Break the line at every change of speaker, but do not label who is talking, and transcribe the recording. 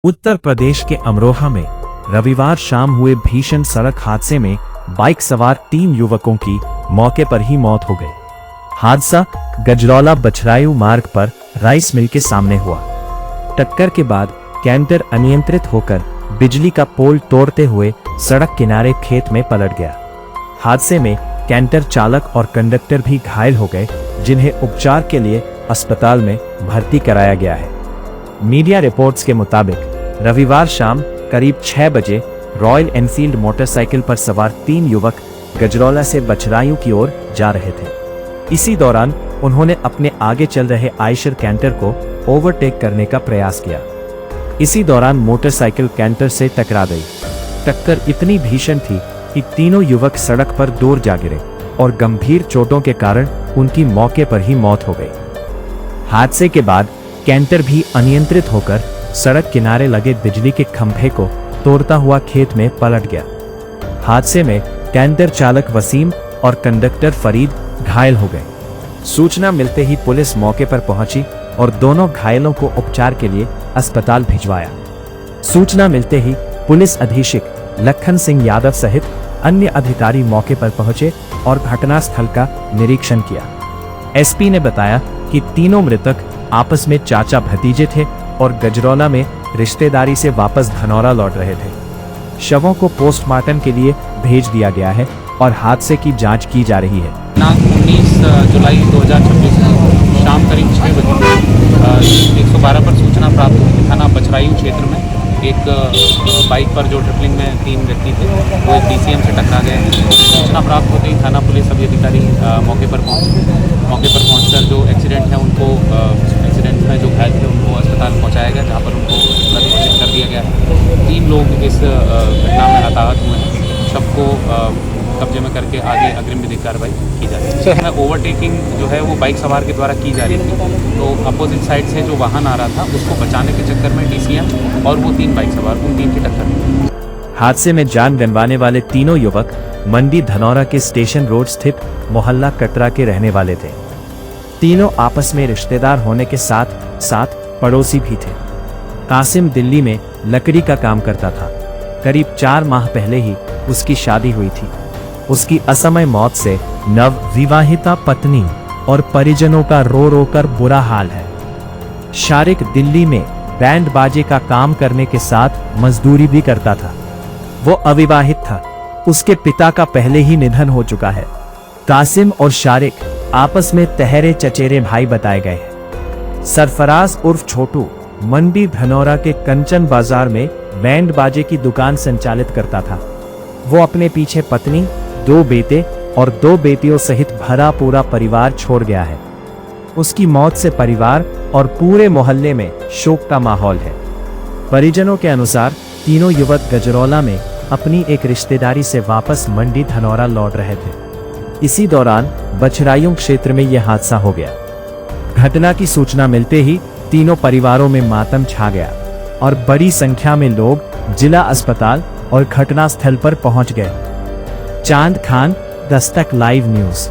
उत्तर प्रदेश के अमरोहा में रविवार शाम हुए भीषण सड़क हादसे में बाइक सवार 3 युवकों की मौके पर ही मौत हो गई। हादसा गजरौला बछरायू मार्ग पर राइस मिल के सामने हुआ। टक्कर के बाद कैंटर अनियंत्रित होकर बिजली का पोल तोड़ते हुए सड़क किनारे खेत में पलट गया। हादसे में कैंटर चालक और कंडक्टर भी घायल हो गए, जिन्हें उपचार के लिए अस्पताल में भर्ती कराया गया है। मीडिया रिपोर्ट्स के मुताबिक रविवार शाम करीब 6 बजे रॉयल एनफील्ड मोटरसाइकिल पर सवार 3 युवक गजरौला से बछरायू की ओर जा रहे थे। इसी दौरान उन्होंने अपने आगे चल रहे आयशर कैंटर को ओवरटेक करने का प्रयास किया। इसी दौरान मोटरसाइकिल कैंटर से टकरा गई। टक्कर इतनी भीषण थी कि तीनों युवक सड़क पर दूर जा गिरे और गंभीर चोटों के कारण उनकी मौके पर ही मौत हो गई। हादसे के बाद कैंटर भी अनियंत्रित होकर सड़क किनारे लगे बिजली के खंभे को तोड़ता हुआ खेत में पलट गया। हादसे में कैंटर चालक वसीम और कंडक्टर फरीद घायल हो गए। सूचना मिलते ही पुलिस मौके पर पहुंची और दोनों घायलों को उपचार के लिए अस्पताल भिजवाया। सूचना मिलते ही पुलिस अधीक्षक लखन सिंह यादव सहित अन्य अधिकारी मौके पर पहुंचे और घटनास्थल का निरीक्षण किया। एसपी ने बताया कि तीनों मृतक आपस में चाचा भतीजे थे और गजरौला में रिश्तेदारी से वापस धनौरा लौट रहे थे। शवों को पोस्टमार्टम के लिए भेज दिया गया है और हादसे की जांच की जा रही है।
19 जुलाई 2026 को शाम करीब 6 बजे 112 पर सूचना प्राप्त हुई कि थाना बछरायू क्षेत्र में एक बाइक पर जो ट्रिपलिंग में 3 व्यक्ति थे वो एक DCM से टकरा गए। सूचना प्राप्त होते ही थाना पुलिस सभी अधिकारी मौके पर पहुंचकर जो एक्सीडेंट है उनको एक्सीडेंट में जो घायल थे उनको अस्पताल पहुंचाया गया, जहां पर उनको घोषित कर दिया गया है। 3 लोग इस घटना में हताहत हुए हैं। शव को कब्जे में करके आगे अग्रिम विधिक कार्रवाई की जा रही है। ओवरटेकिंग जो है वो बाइक सवार के द्वारा की जा रही थी, तो अपोजिट साइड से जो वाहन आ रहा था उसको बचाने के चक्कर में DCM और वो 3 बाइक सवार उन 3 की टक्कर में।
हादसे में जान गंवाने वाले तीनों युवक मंडी धनौरा के स्टेशन रोड स्थित मोहल्ला कटरा के रहने वाले थे। तीनों आपस में रिश्तेदार होने के साथ साथ पड़ोसी भी थे। कासिम दिल्ली में लकड़ी का काम करता था। करीब 4 माह पहले ही उसकी शादी हुई थी। उसकी असमय मौत से नव विवाहिता पत्नी और परिजनों का रो रो कर बुरा हाल है। शारिक दिल्ली में बैंड बाजे का काम करने के साथ मजदूरी भी करता था। वो अविवाहित था। उसके पिता का पहले ही निधन हो चुका है। कासिम और शारिक आपस में तहरे चचेरे भाई बताए गए हैं। सरफराज उर्फ छोटू मंडी धनौरा के कंचन बाजार में बैंड बाजे की दुकान संचालित करता था। वो अपने पीछे पत्नी, 2 बेटे और 2 बेटियों सहित भरा पूरा परिवार छोड़ गया है। उसकी मौत से परिवार और पूरे मोहल्ले में शोक का माहौल है। परिजनों के अनुसार तीनों युवक गजरौला में अपनी एक रिश्तेदारी से वापस मंडी धनौरा लौट रहे थे। इसी दौरान बछरायू क्षेत्र में यह हादसा हो गया। घटना की सूचना मिलते ही तीनों परिवारों में मातम छा गया और बड़ी संख्या में लोग जिला अस्पताल और घटनास्थल पर पहुंच गए। चांद खान, दस्तक लाइव न्यूज।